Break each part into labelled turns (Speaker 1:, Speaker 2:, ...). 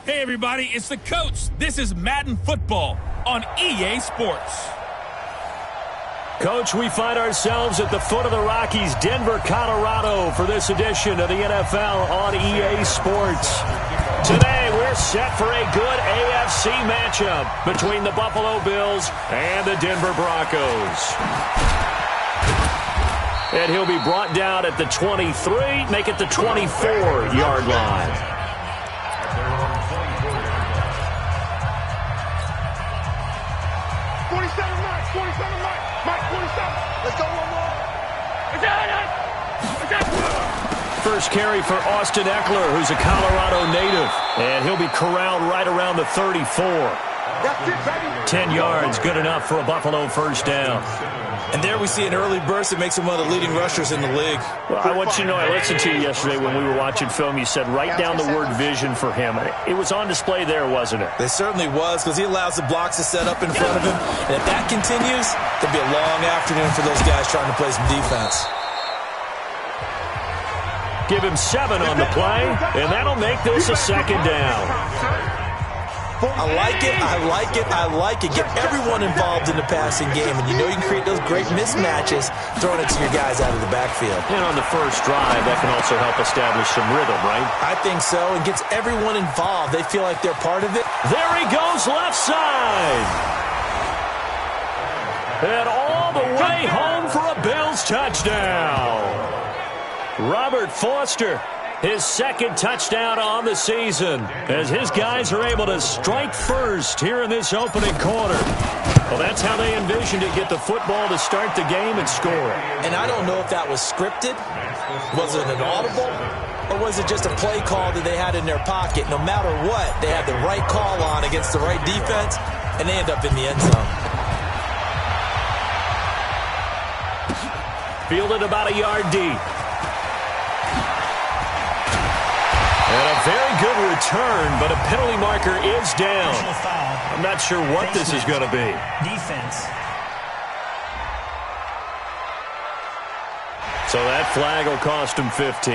Speaker 1: Hey everybody, it's the coach. This is Madden Football on EA Sports.
Speaker 2: Coach, we find ourselves at the foot of the Rockies, Denver, Colorado, for this edition of the NFL on EA Sports. Today, we're set for a good AFC matchup between the Buffalo Bills and the Denver Broncos. And he'll be brought down at the 23, make it the 24-yard line. First carry for Austin Eckler, who's a Colorado native. And he'll be corralled right around the 34. 10 yards, good enough for a Buffalo first down.
Speaker 3: And there we see an early burst that makes him one of the leading rushers in the league.
Speaker 2: Well, I want you to know, I listened to you yesterday when we were watching film. You said write down the word vision for him. It was on display there, wasn't it?
Speaker 3: It certainly was, because he allows the blocks to set up in front of him. And if that continues, there'll be a long afternoon for those guys trying to play some defense.
Speaker 2: Give him 7 on the play, and that'll make this a second down.
Speaker 3: I like it, I like it, I like it. Get everyone involved in the passing game, and you know you can create those great mismatches throwing it to your guys out of the backfield.
Speaker 2: And on the first drive, that can also help establish some rhythm, right?
Speaker 3: I think so, and gets everyone involved. They feel like they're part of it.
Speaker 2: There he goes, left side. And all the way home for a Bills touchdown. Robert Foster, his second touchdown on the season, as his guys are able to strike first here in this opening quarter. Well, that's how they envisioned it, get the football to start the game and score.
Speaker 3: And I don't know if that was scripted. Was it an audible? Or was it just a play call that they had in their pocket? No matter what, they had the right call on against the right defense, and they end up in the end zone.
Speaker 2: Fielded about a yard deep. And a very good return, but a penalty marker is down. I'm not sure what this is going to be.
Speaker 4: Defense.
Speaker 2: So that flag will cost him 15.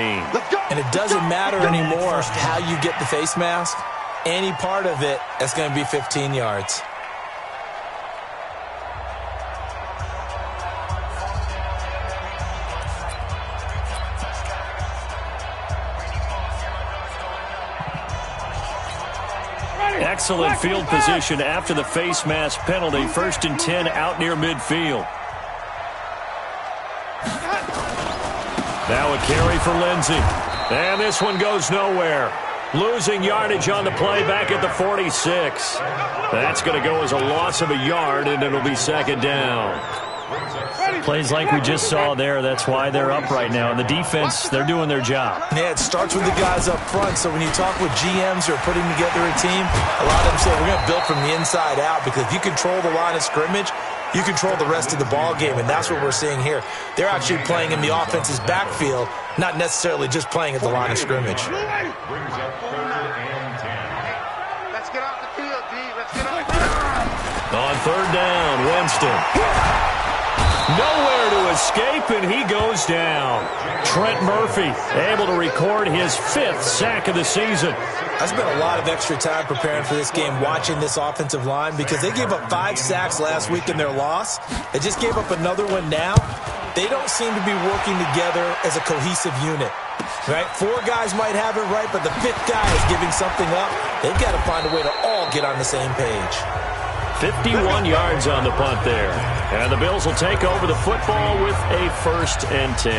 Speaker 3: And it doesn't matter anymore how you get the face mask. Any part of it is going to be 15 yards.
Speaker 2: Excellent field position after the face mask penalty. 1st and 10 out near midfield. Now a carry for Lindsey. And this one goes nowhere. Losing yardage on the play back at the 46. That's going to go as a loss of a yard, and it'll be second down.
Speaker 4: Plays like we just saw there, that's why they're up right now. And the defense, they're doing their job.
Speaker 3: Yeah, it starts with the guys up front. So when you talk with GMs who are putting together a team, a lot of them say we're going to build from the inside out, because if you control the line of scrimmage, you control the rest of the ball game, and that's what we're seeing here. They're actually playing in the offense's backfield, not necessarily just playing at the line of scrimmage.
Speaker 5: Let's get off the field, D. Let's get off the field.
Speaker 2: On 3rd down, Winston. Nowhere to escape, and he goes down. Trent Murphy able to record his 5th sack of the season.
Speaker 3: I spent a lot of extra time preparing for this game, watching this offensive line, because they gave up 5 sacks last week in their loss. They just gave up another one now. They don't seem to be working together as a cohesive unit. Right? 4 guys might have it right, but the 5th guy is giving something up. They've got to find a way to all get on the same page.
Speaker 2: 51 yards on the punt there. And the Bills will take over the football with a 1st and 10.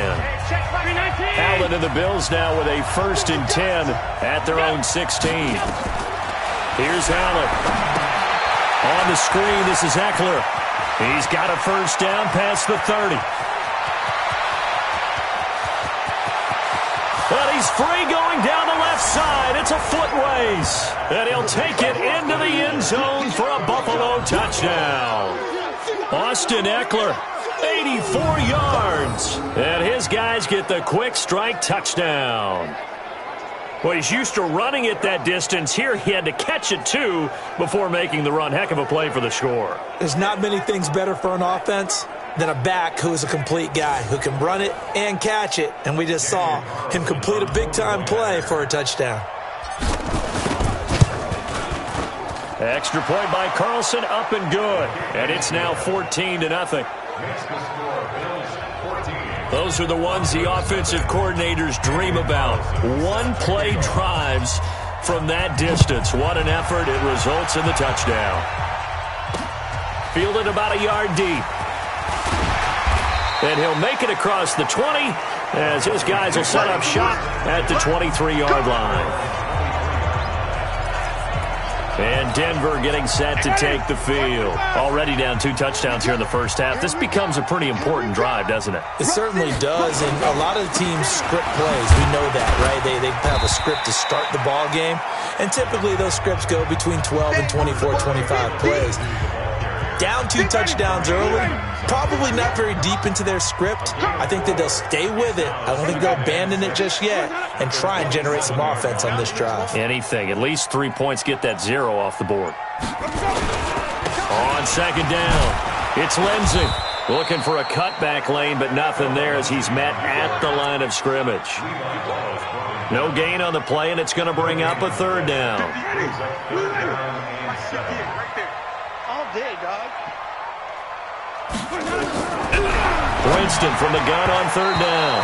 Speaker 2: Allen and the Bills now with a 1st and 10 at their own 16. Here's Allen. On the screen, this is Eckler. He's got a first down past the 30. But he's free going down the left side. It's a foot race. And he'll take it into the end zone for a Buffalo touchdown. Austin Eckler, 84 yards. And his guys get the quick strike touchdown. Well, he's used to running it that distance. Here he had to catch it, too, before making the run. Heck of a play for the score.
Speaker 3: There's not many things better for an offense than a back who is a complete guy, who can run it and catch it. And we just saw him complete a big-time play for a touchdown.
Speaker 2: Extra point by Carlson, up and good. And it's now 14-0. Those are the ones the offensive coordinators dream about. One-play drives from that distance. What an effort. It results in the touchdown. Fielded about a yard deep. And he'll make it across the 20 as his guys will set up shop at the 23-yard line. And Denver getting set to take the field. Already down 2 touchdowns here in the first half. This becomes a pretty important drive, doesn't it?
Speaker 3: It certainly does, and a lot of the teams script plays. We know that, right? They have a script to start the ball game, and typically those scripts go between 12 and 24, 25 plays. Down 2 touchdowns early, probably not very deep into their script. I think that they'll stay with it. I don't think they'll abandon it just yet and try and generate some offense on this drive.
Speaker 2: Anything. At least 3 points, get that 0 off the board. On second down, it's Lindsey. Looking for a cutback lane, but nothing there as he's met at the line of scrimmage. No gain on the play, and it's going to bring up a third down.
Speaker 5: Day, dog.
Speaker 2: Winston from the gun on third down.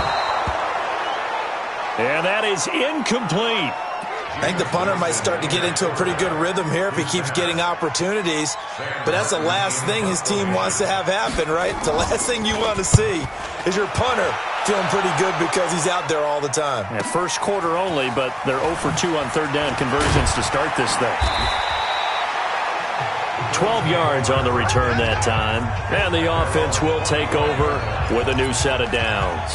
Speaker 2: And that is incomplete.
Speaker 3: I think the punter might start to get into a pretty good rhythm here if he keeps getting opportunities. But that's the last thing his team wants to have happen, right? The last thing you want to see is your punter feeling pretty good because he's out there all the time.
Speaker 4: Yeah, first quarter only, but they're 0 for 2 on third down conversions to start this thing.
Speaker 2: 12 yards on the return that time. And the offense will take over with a new set of downs.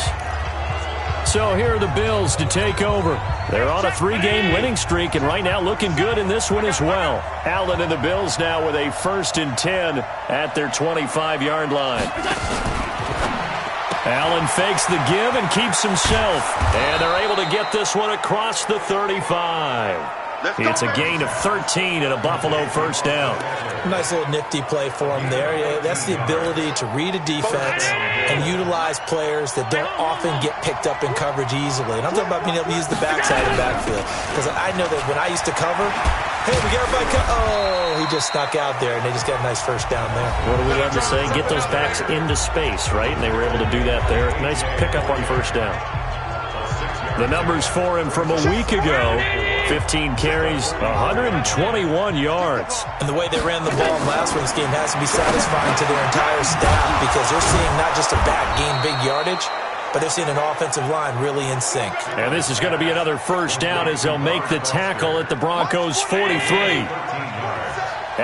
Speaker 2: So here are the Bills to take over. They're on a 3-game winning streak, and right now looking good in this one as well. Allen and the Bills now with a 1st and 10 at their 25-yard line. Allen fakes the give and keeps himself. And they're able to get this one across the 35. It's a gain of 13 and a Buffalo first down.
Speaker 3: Nice little nifty play for him there. Yeah, that's the ability to read a defense and utilize players that don't often get picked up in coverage easily. And I'm talking about being able to use the backside of the backfield. Because I know that when I used to cover, hey, we got everybody oh, he just snuck out there, and they just got a nice first down there.
Speaker 4: What do we love to say? Get those backs into space, right? And they were able to do that there. Nice pickup on first down.
Speaker 2: The numbers for him from a week ago, 15 carries, 121 yards.
Speaker 3: And the way they ran the ball in last week's game has to be satisfying to their entire staff because they're seeing not just a back gain big yardage, but they're seeing an offensive line really in sync.
Speaker 2: And this is going to be another first down as they'll make the tackle at the Broncos' 43.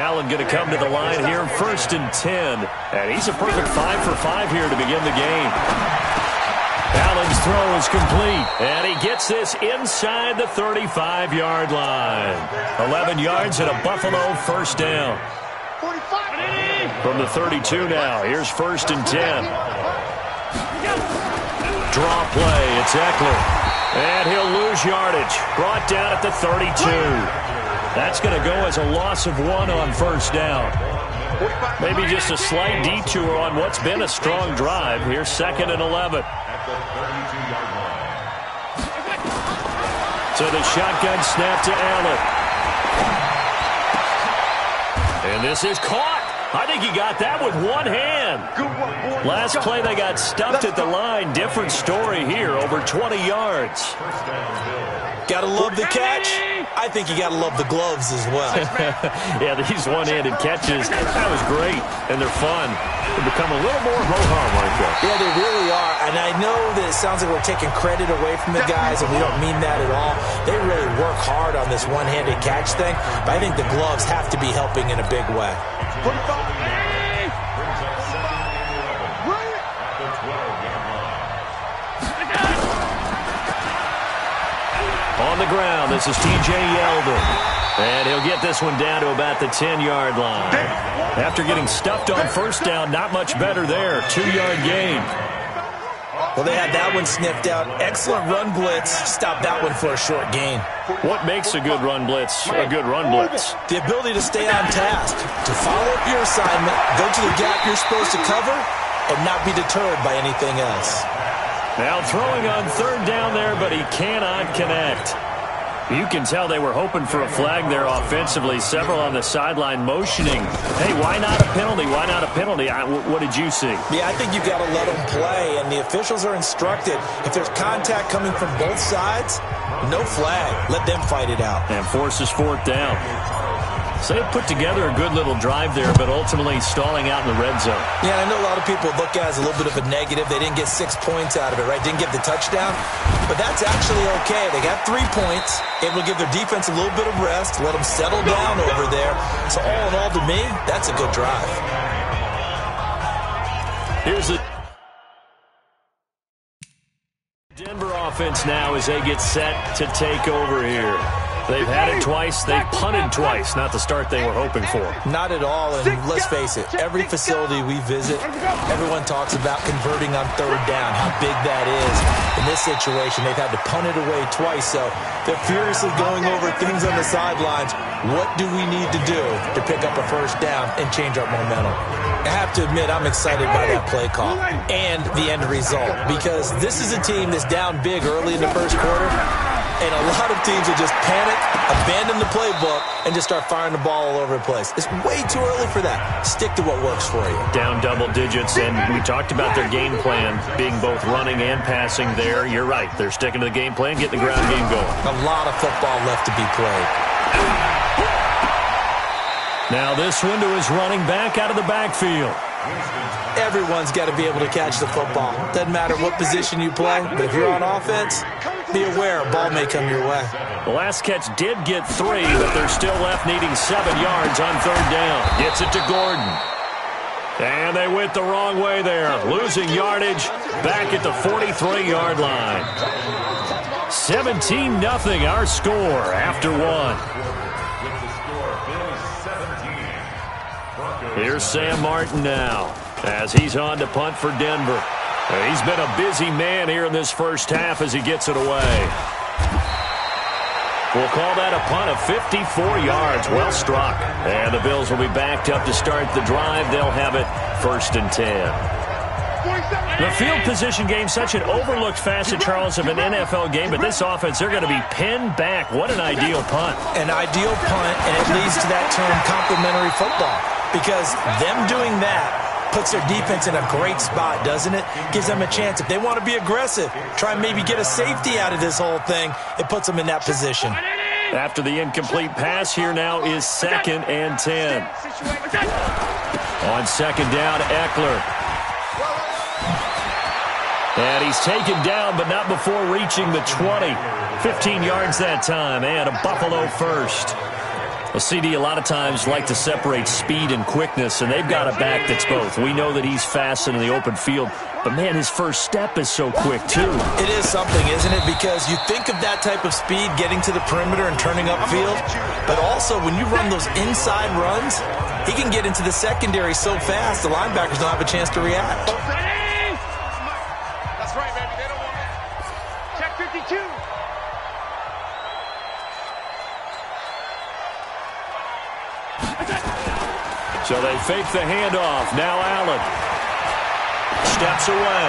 Speaker 2: Allen going to come to the line here, 1st and 10. And he's a perfect 5 for 5 here to begin the game. Allen's throw is complete, and he gets this inside the 35-yard line. 11 yards and a Buffalo first down. From the 32 now, here's 1st and 10. Draw play, it's Eckler. And he'll lose yardage, brought down at the 32. That's going to go as a loss of 1 on first down. Maybe just a slight detour on what's been a strong drive. Here's 2nd and 11. So the shotgun snap to Allen. And this is caught. I think he got that with one hand. Last play they got stuffed at the line. Different story here, over 20 yards.
Speaker 3: Gotta love the catch. I think you gotta love the gloves as well.
Speaker 2: Yeah, these one-handed catches, that was great, and they're fun. They become a little more ho-hum like that.
Speaker 3: Yeah, they really are, and I know that it sounds like we're taking credit away from the guys, and we don't mean that at all. They really work hard on this one-handed catch thing, but I think the gloves have to be helping in a big way.
Speaker 2: On the ground, this is T.J. Yeldon. And he'll get this one down to about the 10-yard line. After getting stuffed on first down, not much better there. 2-yard gain.
Speaker 3: Well, they had that one sniffed out. Excellent run blitz. Stop that one for a short gain.
Speaker 2: What makes a good run blitz a good run blitz?
Speaker 3: The ability to stay on task, to follow up your assignment, go to the gap you're supposed to cover, and not be deterred by anything else.
Speaker 2: Now throwing on third down there, but he cannot connect.
Speaker 4: You can tell they were hoping for a flag there offensively. Several on the sideline motioning. Hey, why not a penalty? Why not a penalty? What did you see?
Speaker 3: Yeah, I think you've got to let them play, and the officials are instructed. If there's contact coming from both sides, no flag. Let them fight it out.
Speaker 4: And forces fourth down. So they put together a good little drive there, but ultimately stalling out in the red zone.
Speaker 3: Yeah, I know a lot of people look at it as a little bit of a negative. They didn't get 6 points out of it, right? Didn't get the touchdown. But that's actually okay. They got 3 points, able to give their defense a little bit of rest, let them settle down over there. So all in all, to me, that's a good drive.
Speaker 4: Here's the Denver offense now as they get set to take over here. They've had it twice. They've punted twice. Not the start they were hoping for.
Speaker 3: Not at all, and let's face it, every facility we visit, everyone talks about converting on third down, how big that is. In this situation, they've had to punt it away twice, so they're furiously going over things on the sidelines. What do we need to do to pick up a first down and change our momentum? I have to admit, I'm excited by that play call and the end result, because this is a team that's down big early in the first quarter. And a lot of teams will just panic, abandon the playbook, and just start firing the ball all over the place. It's way too early for that. Stick to what works for you.
Speaker 4: Down double digits, and we talked about their game plan being both running and passing there. You're right. They're sticking to the game plan, getting the ground game going.
Speaker 3: A lot of football left to be played.
Speaker 4: Now this one to his running back out of the backfield.
Speaker 3: Everyone's got to be able to catch the football. Doesn't matter what position you play, but if you're on offense, be aware a ball may come your way.
Speaker 4: The last catch did get 3, but they're still left needing 7 yards on third down. Gets it to Gordon. And they went the wrong way there. Losing yardage back at the 43-yard line. 17-0 our score after 1. Here's Sam Martin now as he's on to punt for Denver. He's been a busy man here in this first half as he gets it away. We'll call that a punt of 54 yards. Well struck. And the Bills will be backed up to start the drive. They'll have it 1st and 10. The field position game, such an overlooked facet, Charles, of an NFL game, but this offense, they're going to be pinned back. What an ideal punt.
Speaker 3: An ideal punt, and it leads to that term complementary football, because them doing that puts their defense in a great spot, doesn't it? Gives them a chance. If they want to be aggressive, try and maybe get a safety out of this whole thing, it puts them in that position.
Speaker 4: After the incomplete pass, here now is 2nd and 10. On 2nd down, Eckler. And he's taken down, but not before reaching the 20. 15 yards that time, and a Buffalo first. Well, CD, a lot of times like to separate speed and quickness, and they've got a back that's both. We know that he's fast in the open field, but, man, his first step is so quick, too.
Speaker 3: It is something, isn't it? Because you think of that type of speed getting to the perimeter and turning upfield, but also when you run those inside runs, he can get into the secondary so fast the linebackers don't have a chance to react.
Speaker 5: That's right, baby. They don't want it. Check 52.
Speaker 4: So they fake the handoff. Now Allen steps away.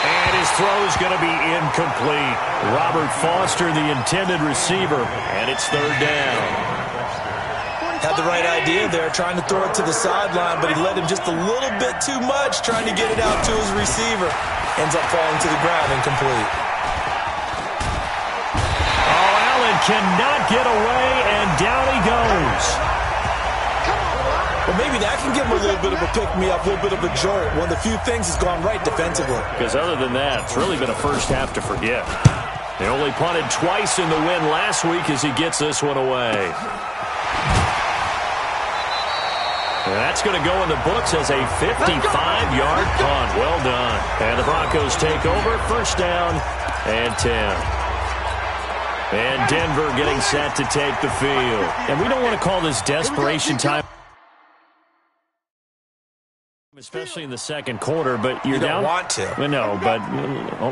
Speaker 4: And his throw is going to be incomplete. Robert Foster, the intended receiver, and it's 3rd down.
Speaker 3: Had the right idea there, trying to throw it to the sideline, but he led him just a little bit too much, trying to get it out to his receiver. Ends up falling to the ground, incomplete.
Speaker 4: Oh, Allen cannot get away, and down he goes.
Speaker 3: Well, maybe that can give him a little bit of a pick-me-up, a little bit of a jolt. One of the few things that's gone right defensively.
Speaker 4: Because other than that, it's really been a first half to forget. They only punted twice in the win last week as he gets this one away. And that's going to go in the books as a 55-yard punt. Well done. And the Broncos take over, 1st down and 10. And Denver getting set to take the field. And we don't want to call this desperation time, especially in the second quarter, but you're down.
Speaker 3: You don't want to.
Speaker 4: Well, no, but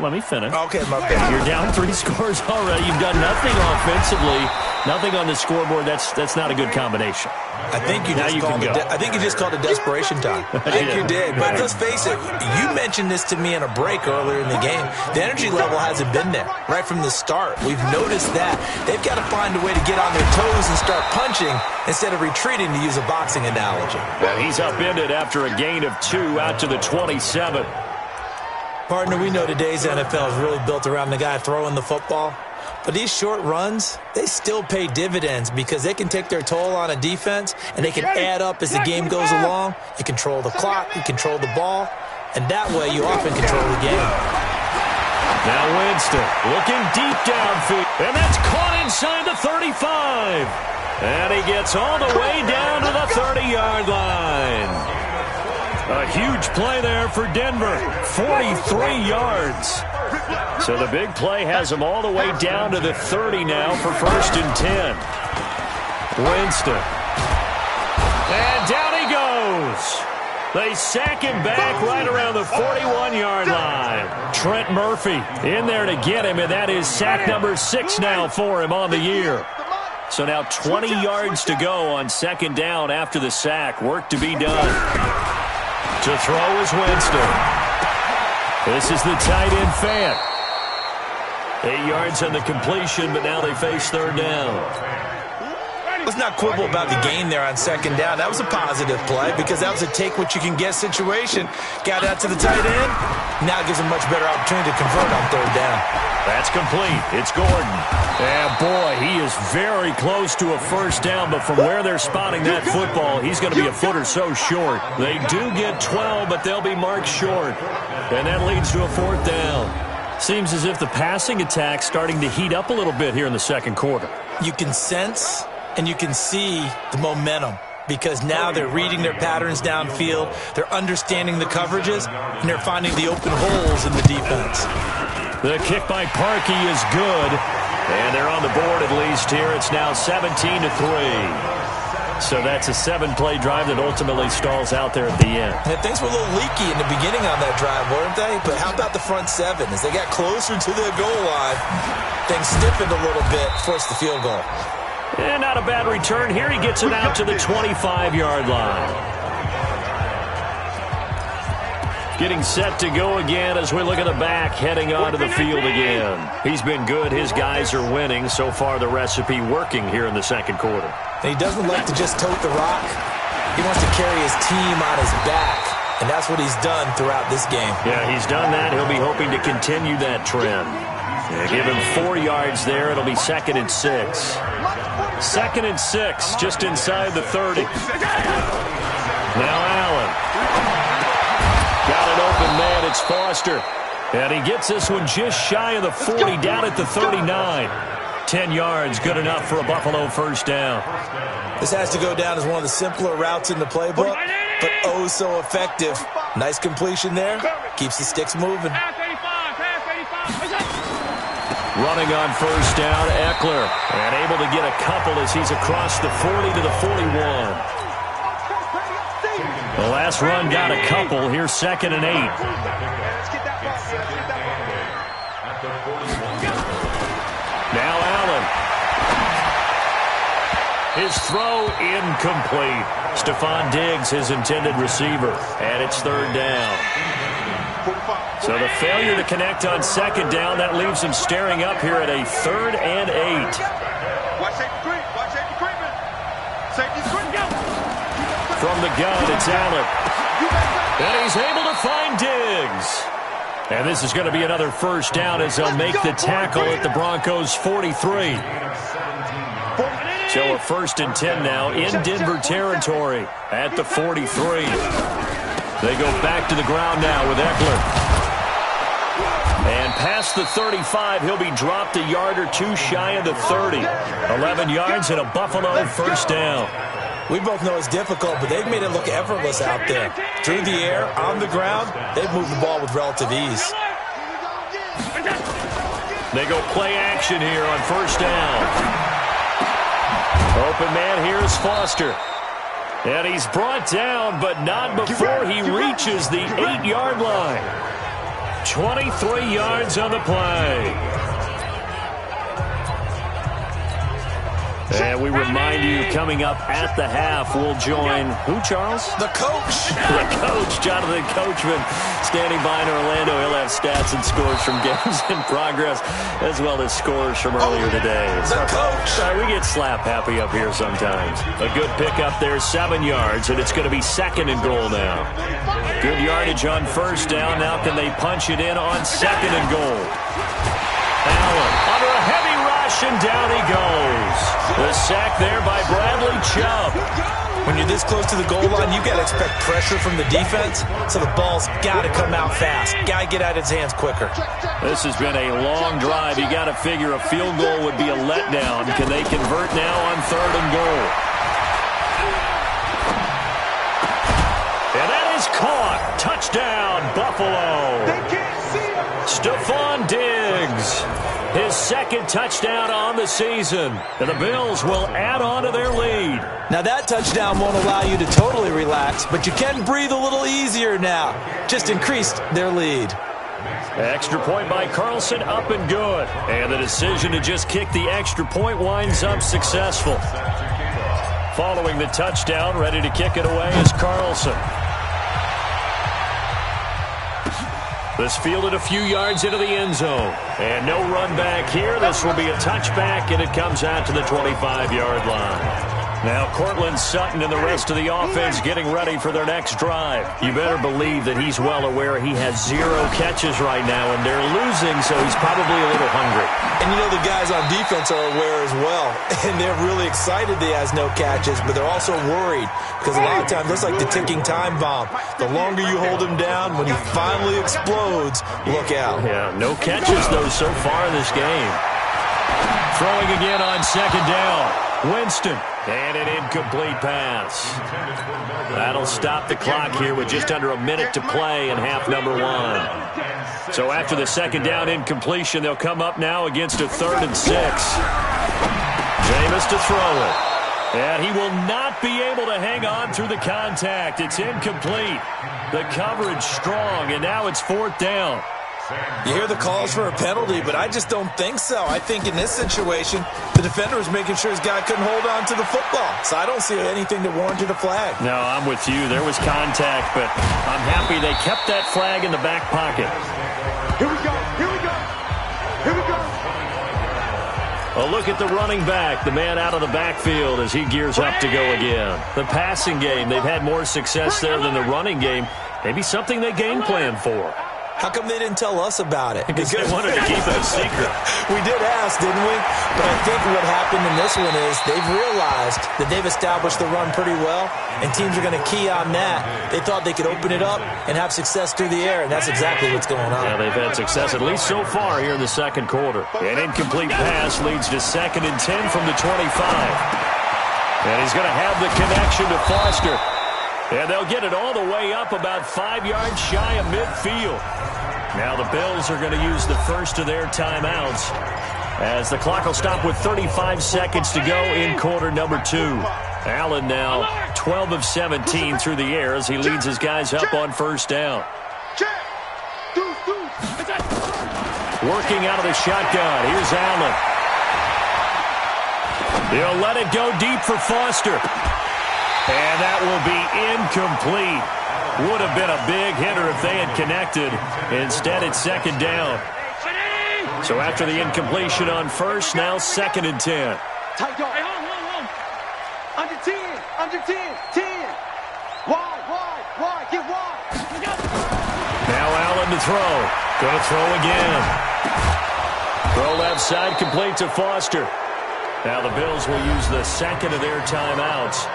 Speaker 4: let me finish.
Speaker 3: Okay, my bad.
Speaker 4: You're down 3 scores already. You've done nothing offensively. Nothing on the scoreboard. That's not a good combination.
Speaker 3: I think you just called it desperation time. I think you did. But let's face it, you mentioned this to me in a break earlier in the game. The energy level hasn't been there right from the start. We've noticed that. They've got to find a way to get on their toes and start punching instead of retreating, to use a boxing analogy.
Speaker 4: Well, he's upended after a gain of 2 out to the 27.
Speaker 3: Partner, we know today's NFL is really built around the guy throwing the football. But these short runs, they still pay dividends because they can take their toll on a defense, and they can add up as the game goes along. You control the clock, you control the ball, and that way you often control the game.
Speaker 4: Now Winston looking deep downfield, and that's caught inside the 35. And he gets all the way down to the 30-yard line. A huge play there for Denver, 43 yards. So the big play has him all the way down to the 30 now for 1st and 10. Winston. And down he goes. They sack him back right around the 41-yard line. Trent Murphy in there to get him, and that is sack number 6 now for him on the year. So now 20 yards to go on 2nd down after the sack. Work to be done. To throw is Winston. This is the tight end Fant. 8 yards on the completion, but now they face 3rd down.
Speaker 3: Let's not quibble about the gain there on 2nd down. That was a positive play because that was a take-what-you-can-get situation. Got out to the tight end. Now it gives him much better opportunity to convert on 3rd down.
Speaker 4: That's complete. It's Gordon. And, boy, he is very close to a 1st down, but from where they're spotting that football, he's going to be a foot or so short. They do get 12, but they'll be marked short. And that leads to a 4th down. Seems as if the passing attack's starting to heat up a little bit here in the 2nd quarter.
Speaker 3: You can sense and you can see the momentum because now they're reading their patterns downfield, they're understanding the coverages, and they're finding the open holes in the defense.
Speaker 4: The kick by Parkey is good, and they're on the board at least here. It's now 17-3. So that's a 7-play drive that ultimately stalls out there at the end.
Speaker 3: And things were a little leaky in the beginning on that drive, weren't they? But how about the front 7? As they got closer to the goal line, things stiffened a little bit, forced the field goal.
Speaker 4: And not a bad return here. He gets it out to the 25-yard line. Getting set to go again as we look at the back, heading onto the field again. He's been good. His guys are winning. So far, the recipe working here in the 2nd quarter.
Speaker 3: And he doesn't like to just tote the rock. He wants to carry his team on his back, and that's what he's done throughout this game.
Speaker 4: Yeah, he's done that. He'll be hoping to continue that trend. Yeah, give him 4 yards there. It'll be 2nd and 6. 2nd and 6, just inside the 30. Now Allen. Got an open man. It's Foster. And he gets this one just shy of the 40, down at the 39. 10 yards, good enough for a Buffalo 1st down.
Speaker 3: This has to go down as one of the simpler routes in the playbook, but oh so effective. Nice completion there. Keeps the sticks moving.
Speaker 4: Running on 1st down, Eckler. And able to get a couple as he's across the 40 to the 41. The last run got a couple. Here's 2nd and 8. Now Allen. His throw incomplete. Stephon Diggs, his intended receiver. And it's 3rd down. So the failure to connect on 2nd down, that leaves him staring up here at a 3rd and 8.
Speaker 5: Watch safety creep. Watch safety creeping. Safety creeping.
Speaker 4: From the gun, it's Allen. And he's able to find Diggs. And this is going to be another 1st down as they'll make the tackle at the Broncos 43. So a 1st and 10 now in Denver territory at the 43. They go back to the ground now with Eckler. And past the 35, he'll be dropped a yard or 2 shy of the 30. 11 yards and a Buffalo 1st down.
Speaker 3: We both know it's difficult, but they've made it look effortless out there. Through the air, on the ground, they've moved the ball with relative ease.
Speaker 4: They go play action here on 1st down. Open man here is Foster. And he's brought down, but not before he reaches the 8-yard line. 23 yards on the play. And we remind you, coming up at the half, we'll join who, Charles?
Speaker 3: The coach.
Speaker 4: The coach, Jonathan Coachman, standing by in Orlando. He'll have stats and scores from games in progress, as well as scores from earlier today.
Speaker 3: The coach.
Speaker 4: We get slap happy up here sometimes. A good pickup there, 7 yards, and it's going to be 2nd and goal now. Good yardage on 1st down. Now can they punch it in on 2nd and goal? Allen under a heavy rush, and down he goes. The sack there by Bradley Chubb.
Speaker 3: When you're this close to the goal line, you got to expect pressure from the defense, so the ball's got to come out fast. Got to get out of his hands quicker.
Speaker 4: This has been a long drive. You got to figure a field goal would be a letdown. Can they convert now on 3rd and goal? And that is caught. Touchdown, Buffalo.
Speaker 5: They can't see him.
Speaker 4: Stephon Diggs, his 2nd touchdown on the season. And the Bills will add on to their lead.
Speaker 3: Now that touchdown won't allow you to totally relax, but you can breathe a little easier now. Just increased their lead.
Speaker 4: Extra point by Carlson, up and good. And the decision to just kick the extra point winds up successful. Following the touchdown, ready to kick it away is Carlson. This fielded a few yards into the end zone. And no run back here. This will be a touchback, and it comes out to the 25-yard line. Now Cortland Sutton and the rest of the offense getting ready for their next drive. You better believe that he's well aware he has 0 catches right now, and they're losing, so he's probably a little hungry.
Speaker 3: And you know the guys on defense are aware as well. And they're really excited that he has no catches, but they're also worried because a lot of times it's like the ticking time bomb. The longer you hold him down, when he finally explodes, look out.
Speaker 4: Yeah, no catches, though, so far in this game. Throwing again on 2nd down. Winston. And an incomplete pass. That'll stop the clock here with just under a minute to play in half number 1. So after the 2nd down incompletion, they'll come up now against a 3rd and 6. Jameis to throw it. And he will not be able to hang on through the contact. It's incomplete. The coverage strong, and now it's 4th down.
Speaker 3: You hear the calls for a penalty, but I just don't think so. I think in this situation, the defender was making sure his guy couldn't hold on to the football. So I don't see anything that warranted a flag.
Speaker 4: No, I'm with you. There was contact, but I'm happy they kept that flag in the back pocket.
Speaker 5: Here we go. Here we go. Here we go.
Speaker 4: A look at the running back, the man out of the backfield as he gears up to go again. The passing game, they've had more success there than the running game. Maybe something they game plan for.
Speaker 3: How come they didn't tell us about it?
Speaker 4: Because they wanted to keep it a secret.
Speaker 3: We did ask, didn't we? But I think what happened in this one is they've realized that they've established the run pretty well, and teams are going to key on that. They thought they could open it up and have success through the air, and that's exactly what's going on.
Speaker 4: Yeah, they've had success at least so far here in the 2nd quarter. An incomplete pass leads to 2nd and 10 from the 25. And he's going to have the connection to Foster. And they'll get it all the way up about 5 yards shy of midfield. Now the Bills are going to use the first of their timeouts as the clock will stop with 35 seconds to go in quarter number 2. Allen now 12 of 17 through the air as he leads his guys up on 1st down. Working out of the shotgun. Here's Allen. He'll let it go deep for Foster. And that will be incomplete. Would have been a big hitter if they had connected. Instead, it's 2nd down. So after the incompletion on 1st, now 2nd and 10.
Speaker 5: Tight dog. Hey, hold. Under 10. Under 10. 10. Wide. Get wide.
Speaker 4: Now Allen to throw. Going to throw again. Throw left side, complete to Foster. Now the Bills will use the 2nd of their timeouts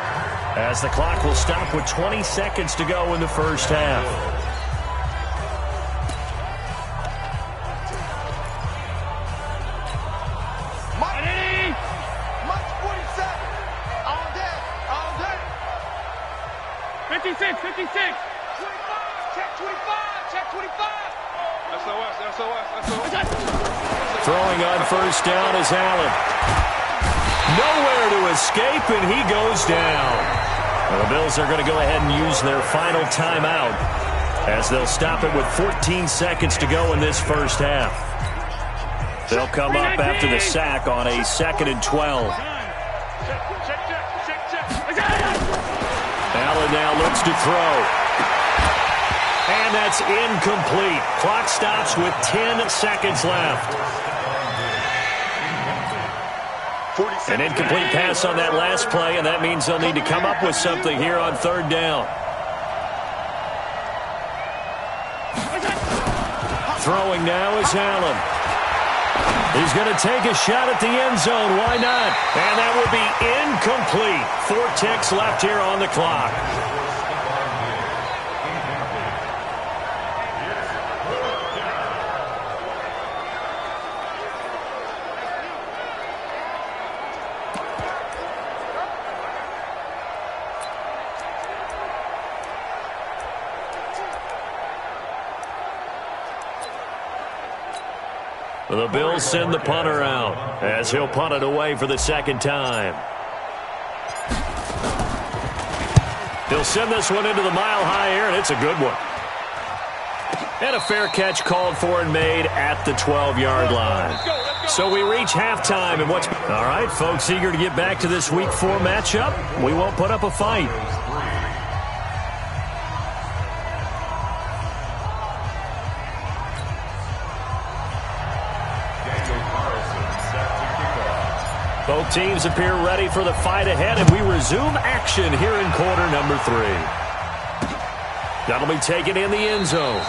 Speaker 4: as the clock will stop with 20 seconds to go in the 1st half.
Speaker 5: Mike 47. All day. 56. 25. Check 25. SOS.
Speaker 4: Throwing on 1st down is Allen. Nowhere to escape, and he goes down. Well, the Bills are going to go ahead and use their final timeout as they'll stop it with 14 seconds to go in this 1st half. They'll come up after the sack on a 2nd and 12.
Speaker 2: Allen now looks to throw. And that's incomplete. Clock stops with 10 seconds left. An incomplete pass on that last play, and that means they'll need to come up with something here on third down. Throwing now is Allen. He's going to take a shot at the end zone. Why not? And that will be incomplete. 4 ticks left here on the clock. The Bills send the punter out as he'll punt it away for the second time. He'll send this one into the mile-high air, and it's a good one. And a fair catch called for and made at the 12-yard line. So we reach halftime, and what's... All right, folks, eager to get back to this Week 4 matchup. We won't put up a fight. Both teams appear ready for the fight ahead, and we resume action here in quarter number 3. That'll be taken in the end zone.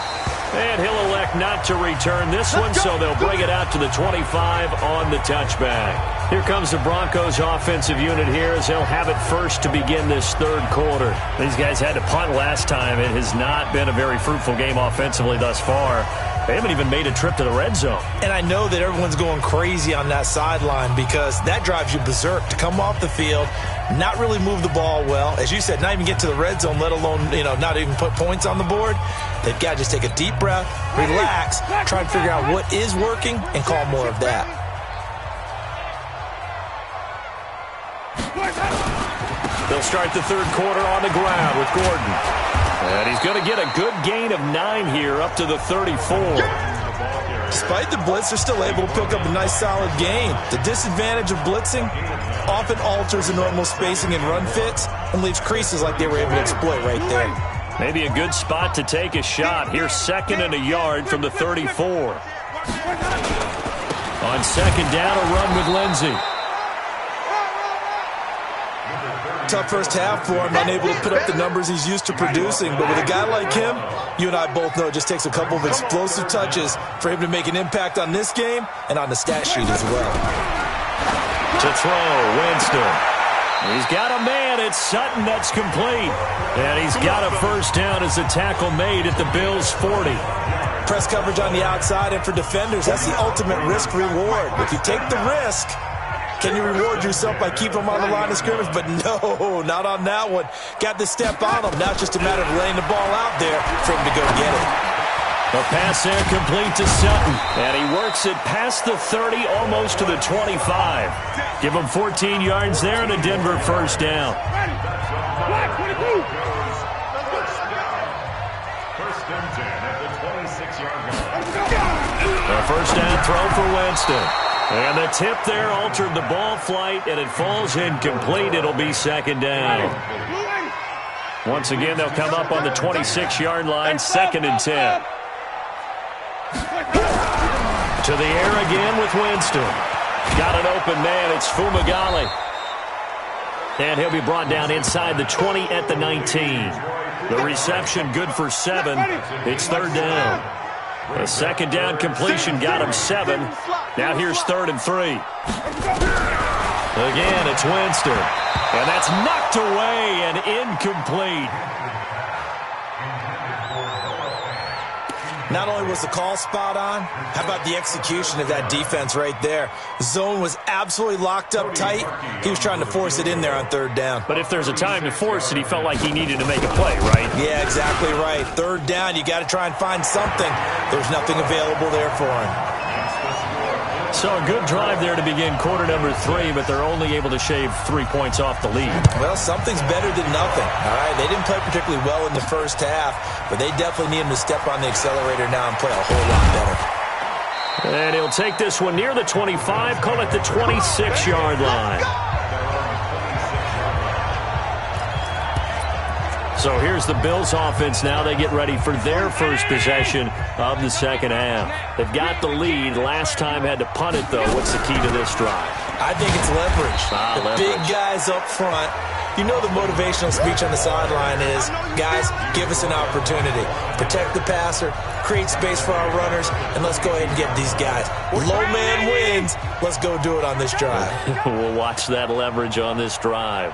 Speaker 2: And he'll elect not to return this one, so they'll bring it out to the 25 on the touchback. Here comes the Broncos offensive unit here as they'll have it first to begin this third quarter. These guys had to punt last time. It has not been a very fruitful game offensively thus far. They haven't even made a trip to the red zone. And I know that everyone's going crazy on that sideline because that drives you berserk to come off the field, not really move the ball well. As you said, not even get to the red zone, let alone, not even put points on the board. They've got to just take a deep breath, relax, try and figure out what is working, and call more of that. They'll start the third quarter on the ground with Gordon. And he's going to get a good gain of 9 here up to the 34. Despite the blitz, they're still able to pick up a nice solid gain. The disadvantage of blitzing often alters the normal spacing and run fits and leaves creases like they were able to exploit right there. Maybe a good spot to take a shot. Here's 2nd and a yard from the 34. On second down, a run with Lindsey. Tough first half for him, unable to put up the numbers he's used to producing. But with a guy like him, you and I both know it just takes a couple of explosive touches for him to make an impact on this game and on the stat sheet as well. To throw, Winston. He's got a man. It's Sutton that's complete. And he's got a first down as the tackle made at the Bills' 40. Press coverage on the outside, and for defenders, that's the ultimate risk-reward. If you take the risk, can you reward yourself by keeping them on the line of scrimmage? But no, not on that one. Got the step on him. Now it's just a matter of laying the ball out there for him to go get it. A pass there complete to Sutton. And he works it past the 30, almost to the 25. Give him 14 yards there and a Denver first down. A first down throw for Winston. And the tip there altered the ball flight, and it falls incomplete. It'll be second down. Once again, they'll come up on the 26-yard line, 2nd and 10. To the air again with Winston. Got an open man. It's Fumagalli. And he'll be brought down inside the 20 at the 19. The reception good for 7. It's third down. A second down completion got him 7. Now here's 3rd and 3. Again, it's Winston. And that's knocked away and incomplete. Not only was the call spot on, how about the execution of that defense right there? The zone was absolutely locked up tight. He was trying to force it in there on third down. But if there's a time to force it, he felt like he needed to make a play, right? Yeah, exactly right. Third down, you got to try and find something. There's nothing available there for him. So a good drive there to begin quarter number 3, but they're only able to shave 3 points off the lead. Well, something's better than nothing. All right, they didn't play particularly well in the first half, but they definitely need him to step on the accelerator now and play a whole lot better. And he'll take this one near the 25, call it the 26-yard line.
Speaker 4: So here's the Bills offense now. They get ready for their first possession of the second half. They've got the lead. Last time had to punt it, though. What's the key to this drive?
Speaker 3: I think it's leverage. The big guys up front. You know the motivational speech on the sideline is, guys, give us an opportunity. Protect the passer, create space for our runners, and let's go ahead and get these guys. Low man wins. Let's go do it on this drive.
Speaker 4: We'll watch that leverage on this drive.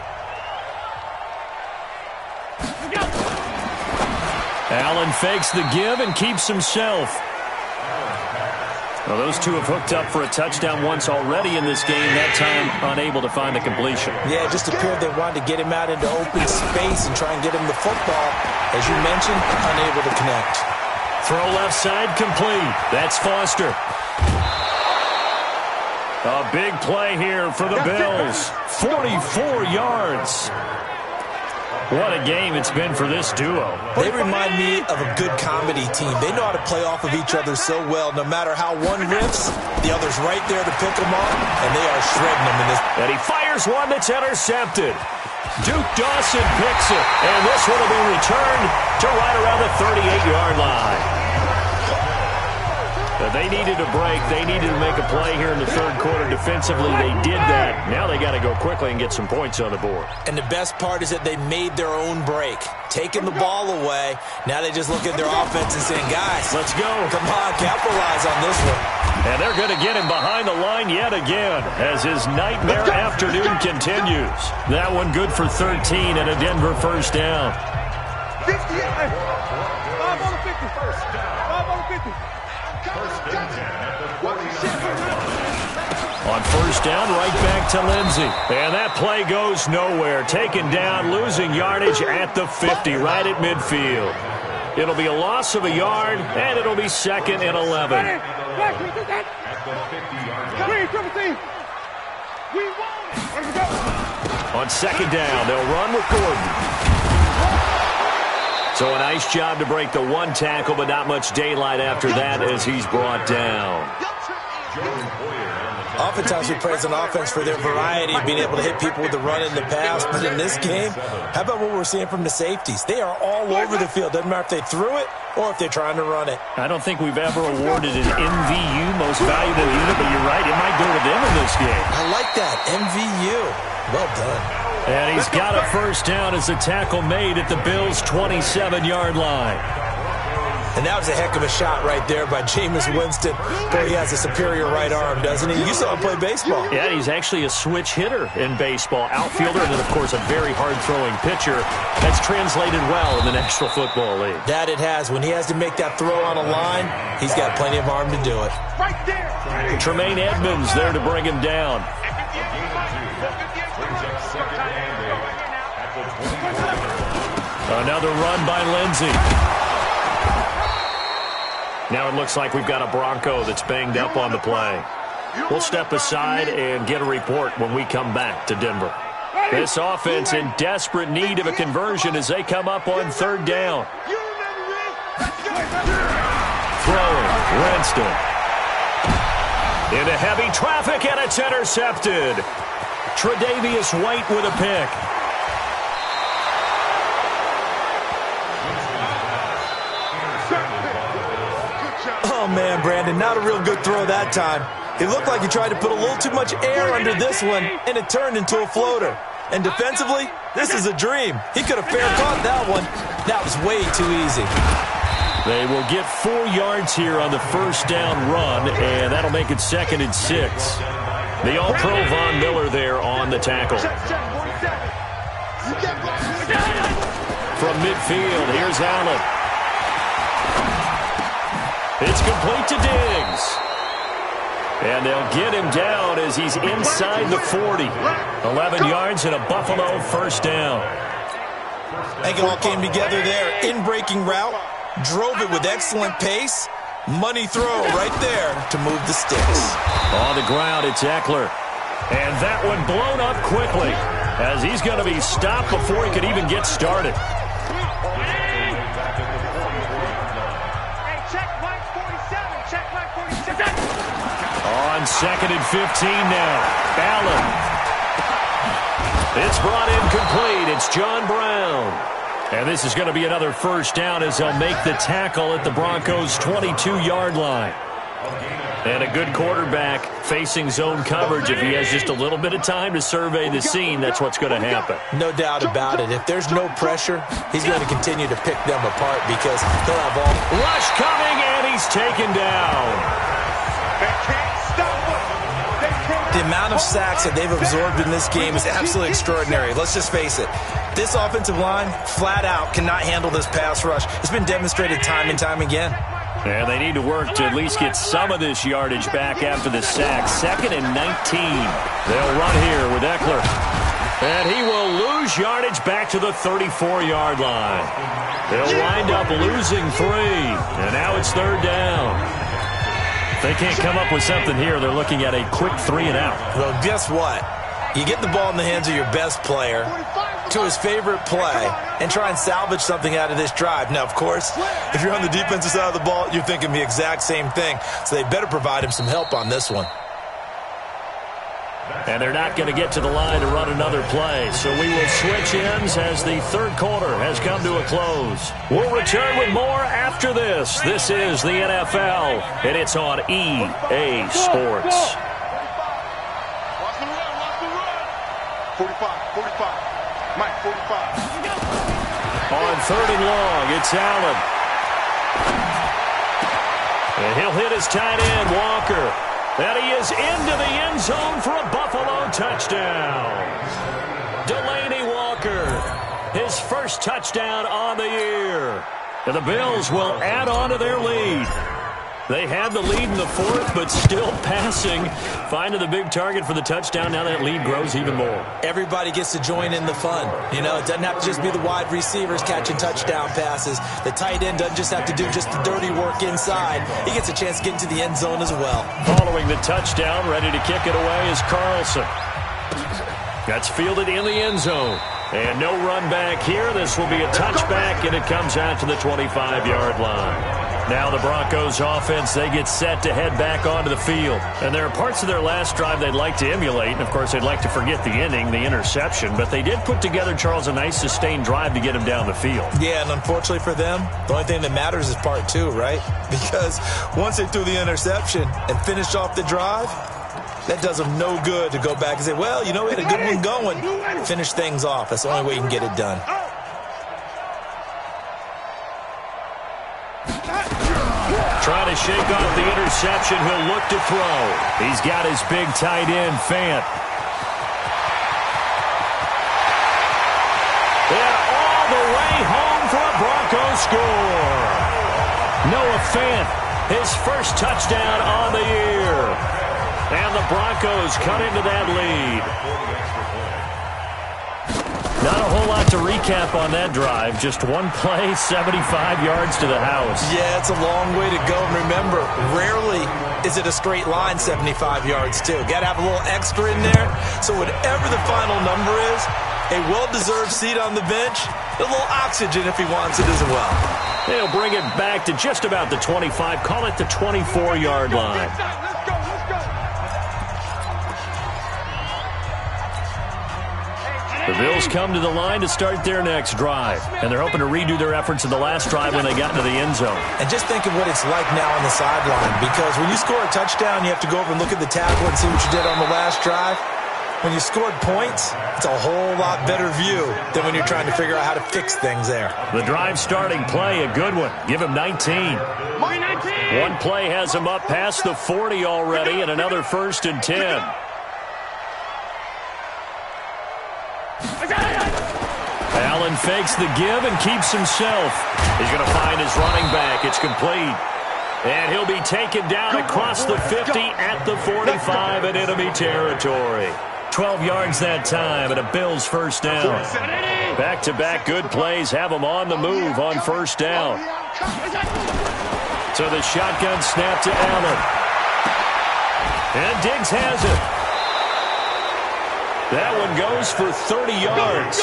Speaker 4: Allen fakes the give and keeps himself. Well, those two have hooked up for a touchdown once already in this game, that time unable to find a completion.
Speaker 3: Yeah, it just appeared they wanted to get him out into open space and try and get him the football. As you mentioned, unable to connect.
Speaker 4: Throw left side complete. That's Foster. A big play here for the Bills. 44 yards. What a game it's been for this duo.
Speaker 3: They remind me of a good comedy team. They know how to play off of each other so well. No matter how one riffs, the other's right there to pick them up, and they are shredding them in this.
Speaker 4: And he fires one that's intercepted. Duke Dawson picks it, and this one will be returned to right around the 38-yard line. They needed a break. They needed to make a play here in the third quarter. Defensively, they did that. Now they got to go quickly and get some points on the board.
Speaker 3: And the best part is that they made their own break. Taking the ball away. Now they just look at their offense and saying, guys,
Speaker 4: let's go.
Speaker 3: Come on, capitalize on this one.
Speaker 4: And they're going to get him behind the line yet again as his nightmare afternoon continues. That one good for 13 and a Denver first down.
Speaker 5: 58. 5 on the 50. 5 on the 50.
Speaker 4: On first down, right back to Lindsey. And that play goes nowhere. Taken down, losing yardage at the 50, right at midfield. It'll be a loss of a yard, and it'll be 2nd and 11. On second down, they'll run with Gordon. So a nice job to break the one tackle, but not much daylight after that as he's brought down.
Speaker 3: Oftentimes we praise an offense for their variety of being able to hit people with the run and the pass, but in this game, how about what we're seeing from the safeties? They are all over the field. Doesn't matter if they threw it or if they're trying to run it.
Speaker 4: I don't think we've ever awarded an MVU, most valuable unit, but you're right, it might go to them in this game.
Speaker 3: I like that, MVU. Well done.
Speaker 4: And he's got a first down as the tackle made at the Bills' 27-yard line.
Speaker 3: And that was a heck of a shot right there by Jameis Winston. Boy, he has a superior right arm, doesn't he? You saw him play baseball.
Speaker 4: Yeah, he's actually a switch hitter in baseball. Outfielder, and then, of course, a very hard-throwing pitcher. That's translated well in the National Football League.
Speaker 3: That it has. When he has to make that throw on a line, he's got plenty of arm to do it.
Speaker 5: Right there.
Speaker 4: Tremaine Edmonds there to bring him down. Another run by Lindsey. Now it looks like we've got a Bronco that's banged up on the play. We'll step aside and get a report when we come back to Denver. This offense in desperate need of a conversion as they come up on third down. Throwing, Winston. Into heavy traffic, and it's intercepted. Tre'Davious White with a pick.
Speaker 3: Oh, man, Brandon, not a real good throw that time. It looked like he tried to put a little too much air under this one, and it turned into a floater. And defensively, this is a dream. He could have fair caught that one. That was way too easy.
Speaker 4: They will get 4 yards here on the first down run, and that'll make it 2nd and 6. The All-Pro Von Miller there on the tackle. From midfield, here's Allen. It's complete to Diggs. And they'll get him down as he's inside the 40. 11 yards and a Buffalo first down.
Speaker 3: I think it all came together there. In-breaking route, drove it with excellent pace. Money throw right there to move the sticks.
Speaker 4: On the ground, it's Eckler. And that one blown up quickly as he's going to be stopped before he could even get started. On 2nd and 15 now. Allen. It's brought in complete. It's John Brown. And this is going to be another first down as they'll make the tackle at the Broncos' 22-yard line. And a good quarterback facing zone coverage. If he has just a little bit of time to survey the scene, that's what's going to happen.
Speaker 3: No doubt about it. If there's no pressure, he's going to continue to pick them apart because he'll have all...
Speaker 4: Rush coming, and he's taken down.
Speaker 5: They can't stop us. They can't.
Speaker 3: The amount of sacks that they've absorbed in this game is absolutely extraordinary. Let's just face it. This offensive line, flat out, cannot handle this pass rush. It's been demonstrated time and time again.
Speaker 4: And they need to work to at least get some of this yardage back after the sack. 2nd and 19. They'll run here with Eckler. And he will lose yardage back to the 34-yard line. They'll wind up losing 3. And now it's 3rd down. If they can't come up with something here, they're looking at a quick 3 and out.
Speaker 3: Well, guess what? You get the ball in the hands of your best player to his favorite play and try and salvage something out of this drive. Now, of course, if you're on the defensive side of the ball, you're thinking the exact same thing. So they better provide him some help on this one.
Speaker 4: And they're not going to get to the line to run another play. So we will switch ends as the 3rd quarter has come to a close. We'll return with more after this. This is the NFL, and it's on EA Sports.
Speaker 5: 45. Mike, 45.
Speaker 4: On 3rd and long, it's Allen. And he'll hit his tight end, Walker. And he is into the end zone for a Buffalo touchdown. Delaney Walker, his first touchdown on the year. And the Bills will add on to their lead. They had the lead in the 4th, but still passing. Finding the big target for the touchdown. Now that lead grows even more.
Speaker 3: Everybody gets to join in the fun. You know, it doesn't have to just be the wide receivers catching touchdown passes. The tight end doesn't just have to do just the dirty work inside. He gets a chance to get into the end zone as well.
Speaker 4: Following the touchdown, ready to kick it away is Carlson. That's fielded in the end zone. And no run back here. This will be a touchback, and it comes out to the 25-yard line. Now the Broncos offense, they get set to head back onto the field. And there are parts of their last drive they'd like to emulate. And, of course, they'd like to forget the ending, the interception. But they did put together, Charles, a nice sustained drive to get him down the field.
Speaker 3: Yeah, and unfortunately for them, the only thing that matters is part 2, right? Because once they threw the interception and finished off the drive, that does them no good to go back and say, well, you know, we had a good one going. Finish things off. That's the only way you can get it done.
Speaker 4: Trying to shake off the interception. He'll look to throw. He's got his big tight end, Fant. And all the way home for a Broncos score. Noah Fant, his first touchdown on the year. And the Broncos cut into that lead. Not a whole lot to recap on that drive. Just one play, 75 yards to the house.
Speaker 3: Yeah, it's a long way to go. And remember, rarely is it a straight line 75 yards, too. Got to have a little extra in there. So whatever the final number is, a well-deserved seat on the bench, a little oxygen if he wants it as well.
Speaker 4: They'll bring it back to just about the 25. Call it the 24-yard line. The Bills come to the line to start their next drive. And they're hoping to redo their efforts in the last drive when they got into the end zone.
Speaker 3: And just think of what it's like now on the sideline. Because when you score a touchdown, you have to go over and look at the tackle and see what you did on the last drive. When you scored points, it's a whole lot better view than when you're trying to figure out how to fix things there.
Speaker 4: The drive starting play, a good one. Give him 19. One play has him up past the 40 already, and another 1st and 10. Allen fakes the give and keeps himself. He's going to find his running back. It's complete. And he'll be taken down across the 50 at the 45 in enemy territory. 12 yards that time and a Bills first down. Back-to-back good plays have them on the move on first down. So the shotgun snap to Allen. And Diggs has it. That one goes for 30 yards.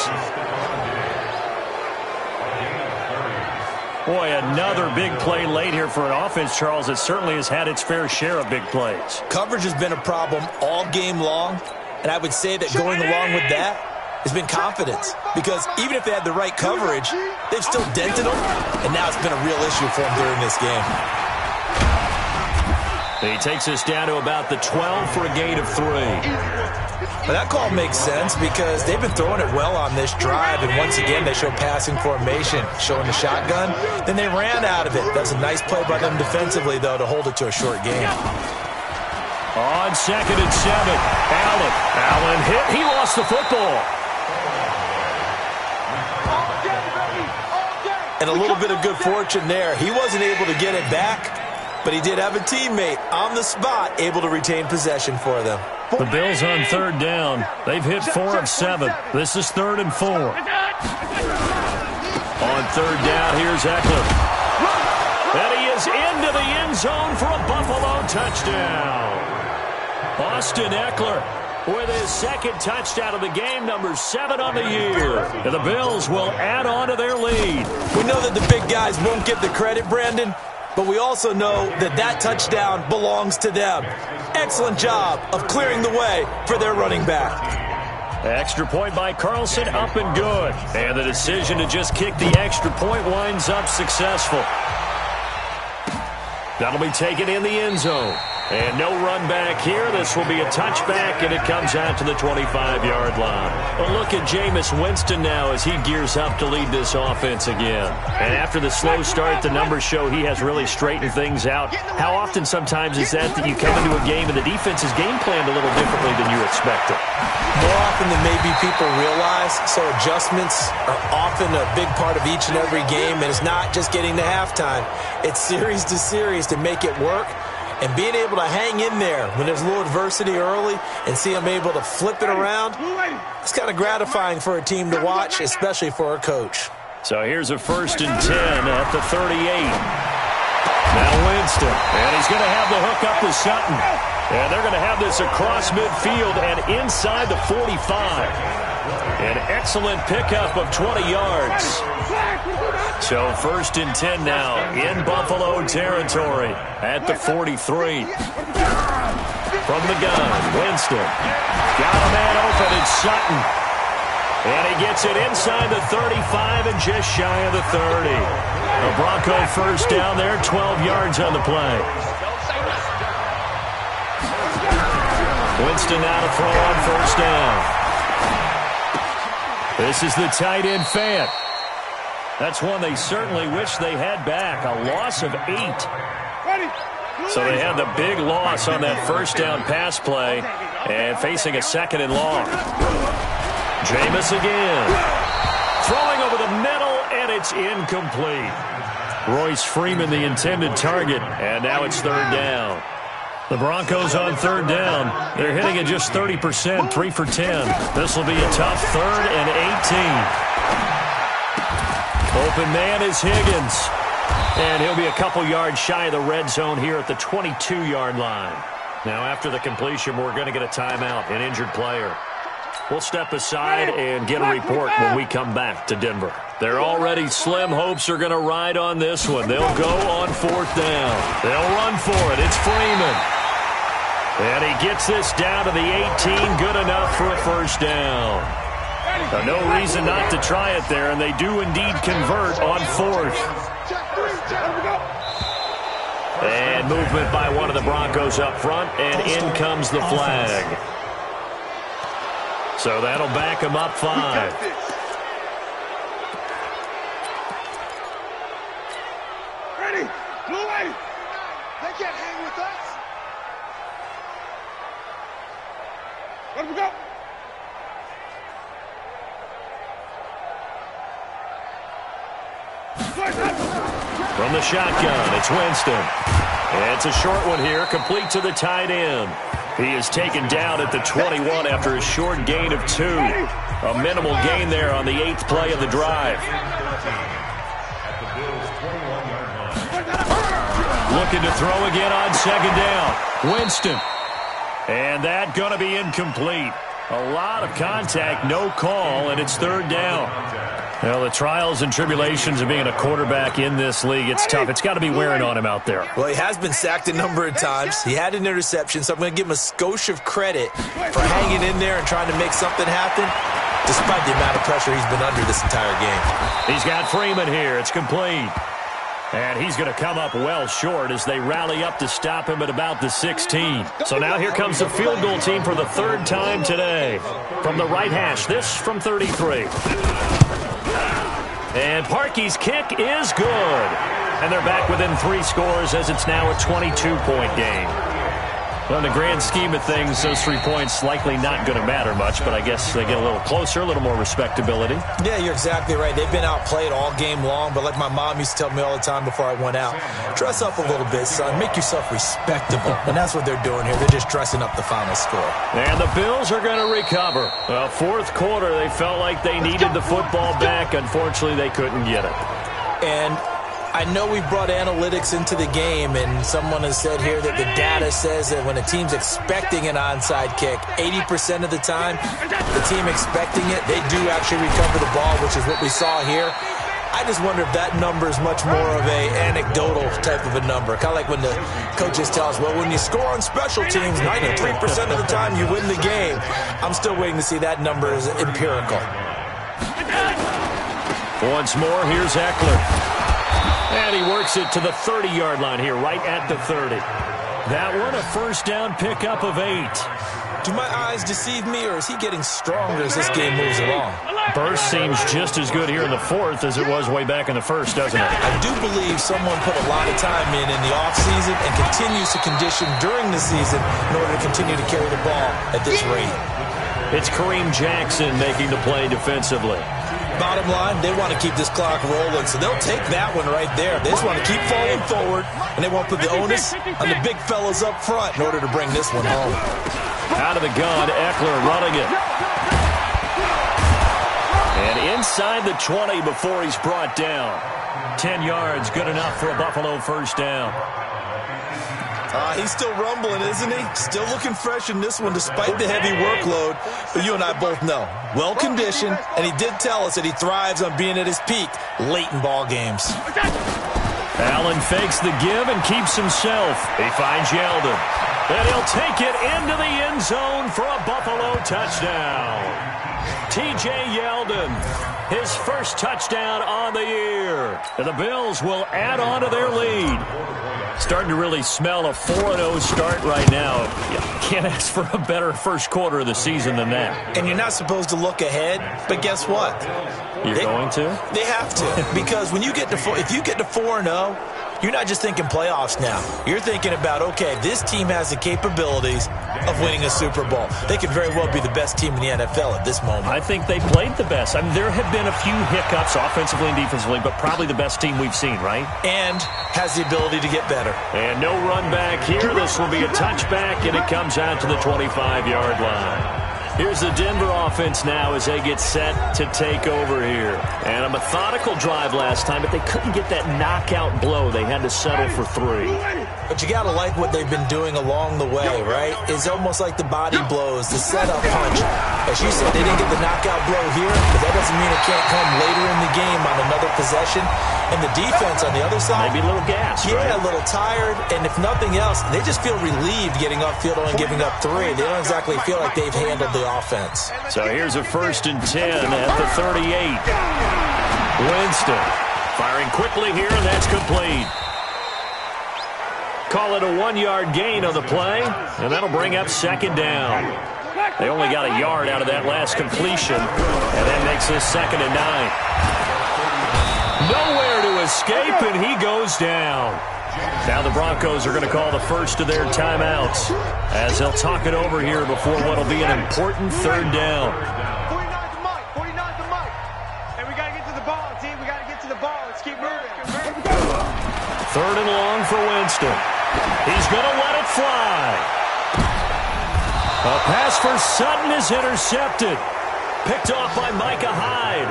Speaker 4: Boy, another big play late here for an offense, Charles, that certainly has had its fair share of big plays.
Speaker 3: Coverage has been a problem all game long, and I would say that going along with that, has been confidence. Because even if they had the right coverage, they've still dented them, and now it's been a real issue for them during this game.
Speaker 4: He takes us down to about the 12 for a gain of 3.
Speaker 3: Well, that call makes sense because they've been throwing it well on this drive, and once again they show passing formation, showing the shotgun. Then they ran out of it. That's a nice play by them defensively, though, to hold it to a short game.
Speaker 4: On 2nd and 7, Allen hit. He lost the football.
Speaker 3: And a little bit of good fortune there. He wasn't able to get it back, but he did have a teammate on the spot able to retain possession for them.
Speaker 4: The Bills on 3rd down. They've hit 4 of 7. This is 3rd and 4. On 3rd down, here's Eckler. And he is into the end zone for a Buffalo touchdown. Austin Eckler with his 2nd touchdown of the game, number 7 on the year. And the Bills will add on to their lead.
Speaker 3: We know that the big guys won't get the credit, Brandon, but we also know that that touchdown belongs to them. Excellent job of clearing the way for their running back.
Speaker 4: Extra point by Carlson, up and good. And the decision to just kick the extra point winds up successful. That'll be taken in the end zone. And no run back here. This will be a touchback, and it comes out to the 25-yard line. A look at Jameis Winston now as he gears up to lead this offense again. And after the slow start, the numbers show he has really straightened things out. How often sometimes is that you come into a game and the defense is game planned a little differently than you expected?
Speaker 3: More often than maybe people realize, so adjustments are often a big part of each and every game, and it's not just getting to halftime. It's series to series to make it work. And being able to hang in there when there's a little adversity early and see them able to flip it around, it's kind of gratifying for a team to watch, especially for a coach.
Speaker 4: So here's a 1st and 10 at the 38. Now Winston, and he's going to have the hook up to Sutton. And they're going to have this across midfield and inside the 45. An excellent pickup of 20 yards. So 1st and 10 now in Buffalo territory at the 43. From the gun, Winston. Got a man open, it's Sutton. And he gets it inside the 35 and just shy of the 30. A Bronco 1st down there, 12 yards on the play. Winston now to throw on 1st down. This is the tight end Fant. That's one they certainly wish they had back. A loss of 8. So they had the big loss on that 1st down pass play and facing a 2nd and long. Jameis again. Throwing over the middle, and it's incomplete. Royce Freeman, the intended target, and now it's 3rd down. The Broncos on 3rd down. They're hitting at just 30%, 3 for 10. This will be a tough 3rd and 18. Open man is Higgins. And he'll be a couple yards shy of the red zone here at the 22-yard line. Now after the completion, we're going to get a timeout, an injured player. We'll step aside and get a report when we come back to Denver. Their already slim hopes are going to ride on this one. They'll go on 4th down. They'll run for it. It's Freeman. And he gets this down to the 18, good enough for a 1st down. Now, no reason not to try it there, and they do indeed convert on 4th. And movement by one of the Broncos up front, and in comes the flag. So that'll back them up 5.
Speaker 5: Ready? Blue light. They can't hang with us. Let them go.
Speaker 4: From the shotgun, it's Winston. And it's a short one here, complete to the tight end. He is taken down at the 21 after a short gain of 2. A minimal gain there on the 8th play of the drive. Looking to throw again on 2nd down. Winston. And that going to be incomplete. A lot of contact, no call, and it's 3rd down. Well, the trials and tribulations of being a quarterback in this league, it's tough. It's got to be wearing on him out there.
Speaker 3: Well, he has been sacked a number of times. He had an interception, so I'm going to give him a skosh of credit for hanging in there and trying to make something happen. despite the amount of pressure he's been under this entire game.
Speaker 4: He's got Freeman here. It's complete. And he's going to come up well short as they rally up to stop him at about the 16. So now here comes the field goal team for the third time today. From the right hash, this from 33. And Parkey's kick is good. And they're back within 3 scores as it's now a 22-point game. Well, in the grand scheme of things, those 3 points likely not going to matter much, but I guess they get a little closer, a little more respectability.
Speaker 3: Yeah, you're exactly right. They've been outplayed all game long, but like my mom used to tell me all the time before I went out, dress up a little bit, son. Make yourself respectable. And that's what they're doing here. They're just dressing up the final score.
Speaker 4: And the Bills are going to recover. Well, fourth quarter, they felt like they needed the football back. Unfortunately, they couldn't get it.
Speaker 3: And I know we brought analytics into the game, and someone has said here that the data says that when a team's expecting an onside kick, 80% of the time, the team expecting it, they do actually recover the ball, which is what we saw here. I just wonder if that number is much more of a anecdotal type of a number. Kind of like when the coaches tell us, well, when you score on special teams, 93% of the time you win the game. I'm still waiting to see that number is empirical.
Speaker 4: Once more, here's Eckler. And he works it to the 30-yard line here, right at the 30. That one, a first down pickup of 8.
Speaker 3: Do my eyes deceive me, or is he getting stronger as this game moves along?
Speaker 4: Burst seems just as good here in the fourth as it was way back in the first, doesn't it?
Speaker 3: I do believe someone put a lot of time in the offseason and continues to condition during the season in order to continue to carry the ball at this rate.
Speaker 4: It's Kareem Jackson making the play defensively.
Speaker 3: Bottom line, they want to keep this clock rolling, so they'll take that one right there. They just want to keep falling forward, and they won't put the onus on the big fellas up front in order to bring this one home.
Speaker 4: Out of the gun, Eckler running it. And inside the 20 before he's brought down. 10 yards, good enough for a Buffalo first down.
Speaker 3: He's still rumbling, isn't he? Still looking fresh in this one despite the heavy workload. But you and I both know, well-conditioned, and he did tell us that he thrives on being at his peak late in ball games.
Speaker 4: Allen fakes the give and keeps himself. He finds Yeldon. And he'll take it into the end zone for a Buffalo touchdown. T.J. Yeldon, his first touchdown on the year. And the Bills will add on to their lead. Starting to really smell a 4-0 start right now. You can't ask for a better first quarter of the season than that.
Speaker 3: And you're not supposed to look ahead, but guess what?
Speaker 4: You're going to?
Speaker 3: They have to, because when you get to if you get to 4-0, you're not just thinking playoffs now. You're thinking about, okay, this team has the capabilities of winning a Super Bowl. They could very well be the best team in the NFL at this moment.
Speaker 4: I think they played the best. I mean, there have been a few hiccups offensively and defensively, but probably the best team we've seen, right?
Speaker 3: And has the ability to get better.
Speaker 4: And no run back here. This will be a touchback, and it comes out to the 25-yard line. Here's the Denver offense now as they get set to take over here. And a methodical drive last time, but they couldn't get that knockout blow. They had to settle for 3.
Speaker 3: But you got to like what they've been doing along the way, right? It's almost like the body blows, the setup punch. As you said, they didn't get the knockout blow here, but that doesn't mean it can't come later in the game on another possession. And the defense on the other side,
Speaker 4: maybe a little gassed,
Speaker 3: yeah,
Speaker 4: right?
Speaker 3: A little tired. And if nothing else, they just feel relieved getting upfield, only giving up 3. They don't exactly feel like they've handled the offense.
Speaker 4: So here's a 1st and 10 at the 38. Winston firing quickly here, and that's complete. Call it a 1-yard gain on the play, and that'll bring up 2nd down. They only got a yard out of that last completion, and that makes this 2nd and 9. Nowhere to escape, and he goes down. Now the Broncos are going to call the first of their timeouts as they'll talk it over here before what will be an important 3rd down.
Speaker 5: 49's the mic. 49's the mic. And we got to get to the ball, team. We got to get to the ball. Let's keep moving.
Speaker 4: 3rd and long for Winston. He's going to let it fly. A pass for Sutton is intercepted. Picked off by Micah Hyde.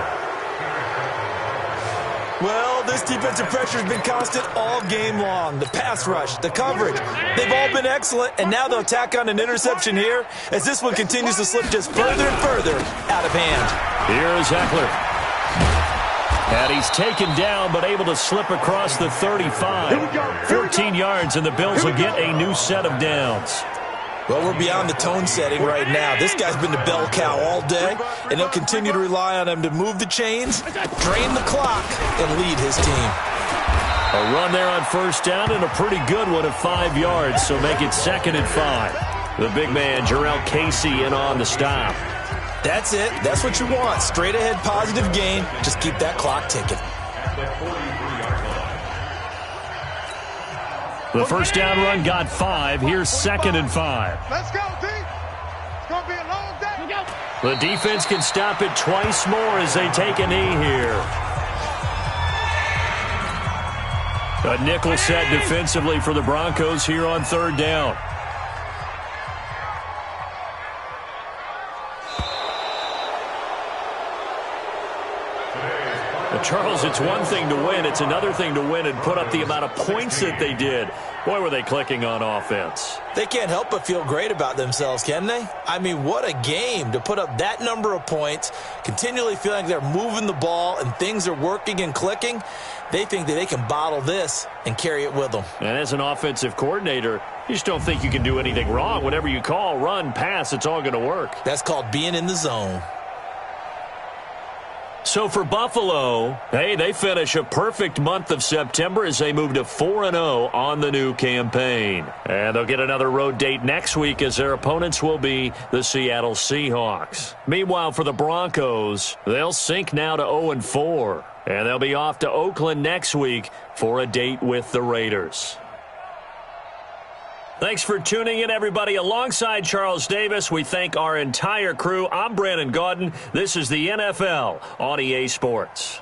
Speaker 3: Well, this defensive pressure has been constant all game long. The pass rush, the coverage, they've all been excellent, and now they'll tack on an interception here as this one continues to slip just further and further out of hand.
Speaker 4: Here's Eckler. And he's taken down but able to slip across the 35. 14 yards, and the Bills will get a new set of downs.
Speaker 3: Well, we're beyond the tone setting right now. This guy's been the bell cow all day, and he'll continue to rely on him to move the chains, drain the clock, and lead his team.
Speaker 4: A run there on first down and a pretty good one of 5 yards, so make it 2nd and 5. The big man, Jarrell Casey, in on the stop.
Speaker 3: That's it. That's what you want. Straight ahead positive gain. Just keep that clock ticking.
Speaker 4: The first down run got 5. Here's 2nd and 5.
Speaker 5: Let's go, D. It's going to be a long day.
Speaker 4: The defense can stop it twice more as they take a knee here. A nickel set defensively for the Broncos here on 3rd down. Charles, it's one thing to win. It's another thing to win and put up the amount of points that they did. Boy, were they clicking on offense.
Speaker 3: They can't help but feel great about themselves, can they? I mean, what a game to put up that number of points, continually feeling like they're moving the ball and things are working and clicking. They think that they can bottle this and carry it with them.
Speaker 4: And as an offensive coordinator, you just don't think you can do anything wrong. Whatever you call, run, pass, it's all going to work.
Speaker 3: That's called being in the zone.
Speaker 4: So for Buffalo, hey, they finish a perfect month of September as they move to 4-0 on the new campaign. And they'll get another road date next week as their opponents will be the Seattle Seahawks. Meanwhile, for the Broncos, they'll sink now to 0-4. And they'll be off to Oakland next week for a date with the Raiders. Thanks for tuning in, everybody. Alongside Charles Davis, we thank our entire crew. I'm Brandon Gaudin. This is the NFL on EA Sports.